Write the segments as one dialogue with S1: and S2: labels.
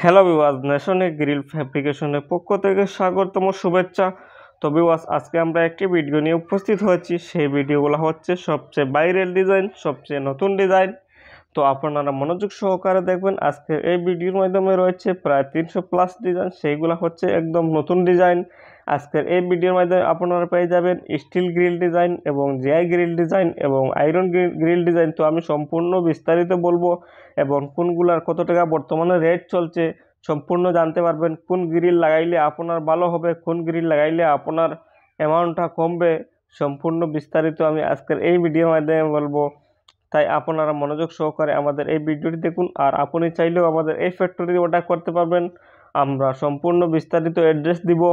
S1: Hello viewers, ন্যাশনে grill ফ্যাব্রিকেশনের পক্ষ থেকে স্বাগতম শুভেচ্ছা। তো ভিউয়ার্স, আজকে আমরা একটি ভিডিও নিয়ে উপস্থিত হয়েছি। সেই ভিডিওগুলো হচ্ছে সবচেয়ে ভাইরাল ডিজাইন, সবচেয়ে নতুন ডিজাইন। তো আপনারা মনোযোগ সহকারে দেখবেন। আজকে এই ভিডিওর মাধ্যমে রয়েছে প্রায় 300+ ডিজাইন, সেইগুলো হচ্ছে একদম নতুন ডিজাইন। আজকের এই ভিডিওর মাধ্যমে আপনারা পেয়ে যাবেন স্টিল গ্রিল ডিজাইন এবং জিআই গ্রিল ডিজাইন এবং আয়রন গ্রিল ডিজাইন। তো আমি সম্পূর্ণ বিস্তারিত বলবো এবং কোনগুলার কত টাকা বর্তমানে রেট চলছে সম্পূর্ণ জানতে পারবেন। কোন গ্রিল লাগাইলে আপনার ভালো হবে, কোন গ্রিল লাগাইলে আপনার অ্যামাউন্টটা কমবে, সম্পূর্ণ বিস্তারিত আমি আজকের এই ভিডিওর মাধ্যমে বলবো। তাই আপনারা মনোযোগ সহকারে আমাদের এই ভিডিওটি দেখুন। আর আপনি চাইলেও আমাদের এই ফ্যাক্টরিতে অর্ডার করতে পারবেন। আমরা সম্পূর্ণ বিস্তারিত অ্যাড্রেস দিব।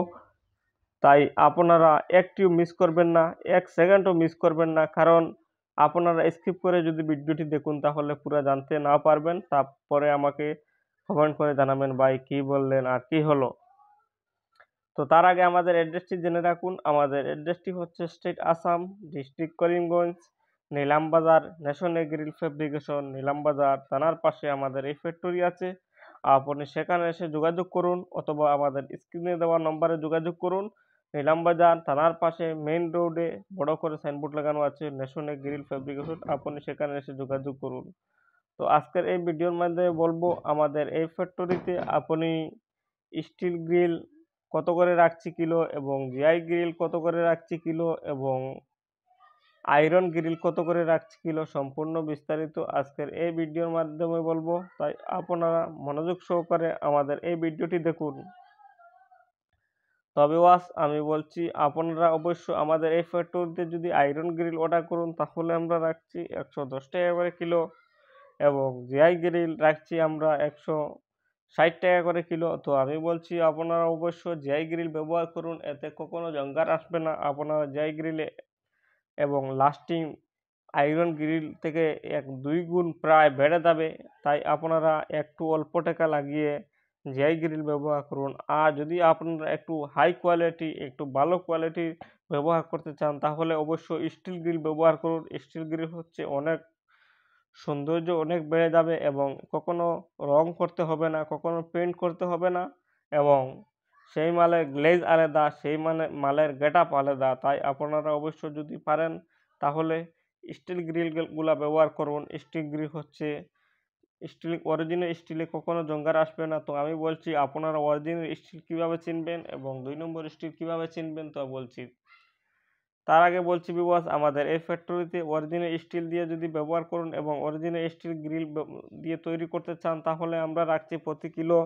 S1: তাই আপনারা একটিও মিস করবেন না, এক সেকেন্ডও মিস করবেন না, কারণ আপনারা স্কিপ করে যদি ভিডিওটি দেখুন তাহলে পুরো জানতে না পারবেন। তারপরে আমাকে কমেন্ট করে জানাবেন ভাই কী বললেন আর কী হলো। তো তার আগে আমাদের অ্যাড্রেসটি জেনে রাখুন। আমাদের অ্যাড্রেসটি হচ্ছে স্টেট আসাম, ডিস্ট্রিক্ট করিমগঞ্জ, নিলামবাজার, ন্যাশনে গ্রিল ফ্যাব্রিকেশন, নিলামবাজার থানার পাশে আমাদের এই ফ্যাক্টরি আছে। আপনি সেখানে এসে যোগাযোগ করুন অথবা আমাদের স্ক্রিনে দেওয়া নম্বরে যোগাযোগ করুন। নিলামবাজার থানার পাশে মেইন রোডে বড় করে সাইনবোর্ড লাগানো আছে ন্যাশনে গ্রিল ফ্যাব্রিকেশন, আপনি সেখানে এসে যোগাযোগ করুন। তো আজকের এই ভিডিওর মাধ্যমে বলবো আমাদের এই ফ্যাক্টরিতে আপনি স্টিল গ্রিল কত করে রাখছি কিলো এবং জিআই গ্রিল কত করে রাখছি কিলো এবং আয়রন গ্রিল কত করে রাখছি কিলো সম্পূর্ণ বিস্তারিত আজকের এই ভিডিওর মাধ্যমে বলবো। তাই আপনারা মনোযোগ সহকারে আমাদের এই ভিডিওটি দেখুন। তবে আমি বলছি আপনারা অবশ্য আমাদের এই ফ্যাক্টরিতে যদি আয়রন গ্রিল অর্ডার করুন তাহলে আমরা রাখছি 110 টাকা করে কিলো এবং জিআই গ্রিল রাখছি আমরা 160 টাকা করে কিলো। তো আমি বলছি আপনারা অবশ্য জিআই গ্রিল ব্যবহার করুন, এতে কখনো জঙ্গার আসবে না। আপনারা জিআই গ্রিলে এবং লাস্টিং আয়রন গ্রিল থেকে 1-2 গুণ প্রায় বেড়ে যাবে। তাই আপনারা একটু অল্প টাকা লাগিয়ে জিআই গ্রিল ব্যবহার করুন। আর যদি আপনারা একটু হাই কোয়ালিটি, একটু ভালো কোয়ালিটির ব্যবহার করতে চান তাহলে অবশ্যই স্টিল গ্রিল ব্যবহার করুন। স্টিল গ্রিল হচ্ছে অনেক সৌন্দর্য অনেক বেড়ে যাবে এবং কখনো রং করতে হবে না, কখনো পেইন্ট করতে হবে না এবং সেই মালের গ্লেজ আলাদা, সেই মালের গেটআপ আলাদা। তাই আপনারা অবশ্য যদি পারেন তাহলে স্টিল গ্রিলগুলা ব্যবহার করুন। স্টিল গ্রিল হচ্ছে অরিজিনাল স্টিলে কখনো জঙ্গার আসবে না। তো আমি বলছি আপনারা অরিজিনাল স্টিল কীভাবে চিনবেন এবং 2 নম্বর স্টিল কীভাবে চিনবেন তা বলছি। তার আগে বলছি ভিউয়ার্স, আমাদের এই ফ্যাক্টরিতে অরিজিনাল স্টিল দিয়ে যদি ব্যবহার করুন এবং অরিজিনাল স্টিল গ্রিল দিয়ে তৈরি করতে চান তাহলে আমরা রাখছি প্রতি কিলো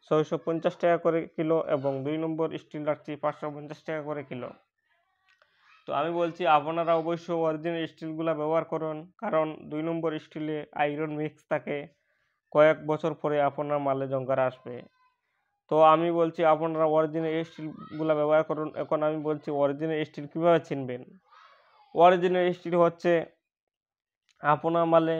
S1: 650 টাকা করে কিলো এবং 2 নম্বর স্টিল রাখছি 550 টাকা করে কিলো। তো আমি বলছি আপনারা অবশ্যই অরিজিনাল স্টিলগুলো ব্যবহার করুন, কারণ 2 নম্বর স্টিলে আয়রন মিক্স থাকে, কয়েক বছর পরে আপনার মালে জঙ্কার আসবে। তো আমি বলছি আপনারা অরিজিনাল স্টিলগুলো ব্যবহার করুন। এখন আমি বলছি অরিজিনাল স্টিল কীভাবে চিনবেন। অরিজিনাল স্টিল হচ্ছে আপনার মালে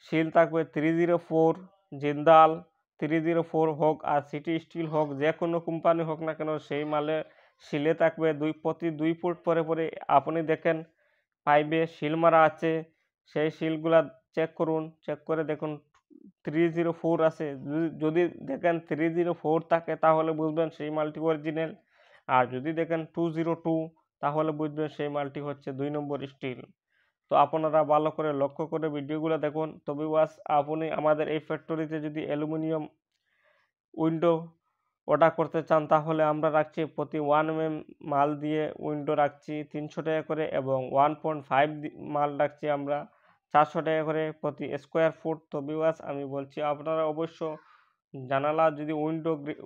S1: শিল থাকবে 304, জিন্দাল 304 হোক আর সিটি স্টিল হোক, যে কোনো কোম্পানি হোক না কেন, সেই মালে শিলে থাকবে প্রতি 2 ফুট পরে পরে আপনি দেখেন পাইপে শিল মারা আছে, সেই শিলগুলা চেক করুন, চেক করে দেখুন 304 আছে। যদি দেখেন 304 থাকে তাহলে বুঝবেন সেই মালটি অরিজিনাল, আর যদি দেখেন 202 তাহলে বুঝবেন সেই মালটি হচ্ছে 2 নম্বর স্টিল। তো আপনারা ভালো করে লক্ষ্য করে ভিডিওগুলো দেখুন। তবে আপনি আমাদের এই ফ্যাক্টরিতে যদি অ্যালুমিনিয়াম উইন্ডো অর্ডার করতে চান তাহলে আমরা রাখছি প্রতি 1 mm মাল দিয়ে উইন্ডো রাখছি 300 টাকা করে এবং 1.5 মাল রাখছি আমরা 400 টাকা করে প্রতি স্কোয়ার ফুট। তো আমি বলছি আপনারা অবশ্য জানালা যদি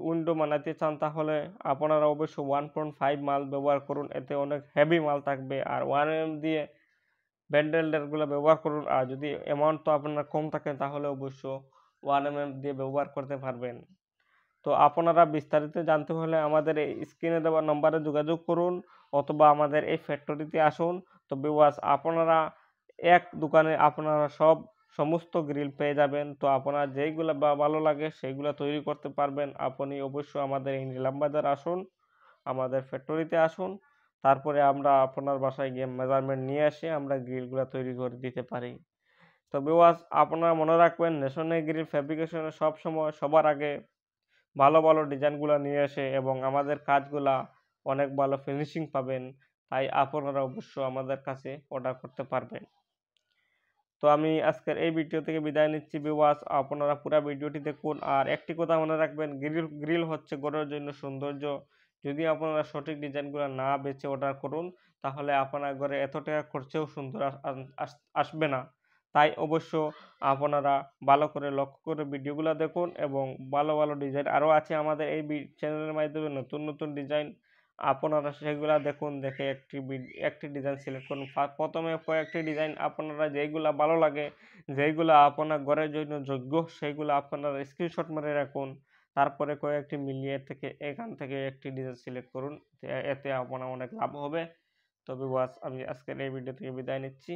S1: উইন্ডো বানাতে চান তাহলে আপনারা অবশ্য 1.5 মাল ব্যবহার করুন, এতে অনেক হেভি মাল থাকবে। আর 1 mm দিয়ে ব্যান্ডেলগুলো ব্যবহার করুন। আর যদি অ্যামাউন্ট তো আপনার কম থাকে তাহলে অবশ্য 1 mm দিয়ে ব্যবহার করতে পারবেন। তো আপনারা বিস্তারিত জানতে হলে আমাদের এই স্ক্রিনে দেওয়া নম্বরে যোগাযোগ করুন অথবা আমাদের এই ফ্যাক্টরিতে আসুন। তো আপনারা এক দোকানে আপনারা সমস্ত গ্রিল পেয়ে যাবেন। তো আপনার যেইগুলো ভালো লাগে সেইগুলো তৈরি করতে পারবেন। আপনি অবশ্যই আমাদের এই নিলামবাজার আসুন, আমাদের ফ্যাক্টরিতে আসুন, তারপরে আমরা আপনার বাসায় গিয়ে মেজারমেন্ট নিয়ে এসে আমরা গ্রিলগুলো তৈরি করে দিতে পারি। তো আপনারা মনে রাখবেন ন্যাশনাল গ্রিল ফ্যাব্রিকেশনে সবসময় সবার আগে ভালো ভালো ডিজাইনগুলো নিয়ে আসে এবং আমাদের কাজগুলা অনেক ভালো ফিনিশিং পাবেন। তাই আপনারা অবশ্য আমাদের কাছে অর্ডার করতে পারবেন। তো আমি আজকের এই ভিডিও থেকে বিদায় নিচ্ছি ভিউয়ার্স, আপনারা পুরো ভিডিওটি দেখুন। আর একটি কথা মনে রাখবেন, গ্রিল হচ্ছে ঘরের জন্য সৌন্দর্য। যদি আপনারা সঠিক ডিজাইনগুলো না বেছে অর্ডার করুন তাহলে আপনার ঘরে এত টাকা খরচেও সুন্দর আসবে না। তাই অবশ্য আপনারা ভালো করে লক্ষ্য করে ভিডিওগুলো দেখুন এবং ভালো ভালো ডিজাইন আরও আছে আমাদের এই চ্যানেলের মাধ্যমে, নতুন নতুন ডিজাইন আপনারা সেগুলা দেখুন, দেখে একটি ডিজাইন সিলেক্ট করুন। প্রথমে কয়েকটি ডিজাইন আপনারা যেইগুলা ভালো লাগে, যেইগুলা আপনার ঘরের জন্য যোগ্য, সেইগুলো আপনারা স্ক্রিনশট মেরে রাখুন। তারপরে কয়েকটি মিলিয়ে থেকে এখান থেকে একটি ডিজাইন সিলেক্ট করুন, এতে আপনার অনেক লাভ হবে। তবে আমি আজকের এই ভিডিও থেকে বিদায় নিচ্ছি।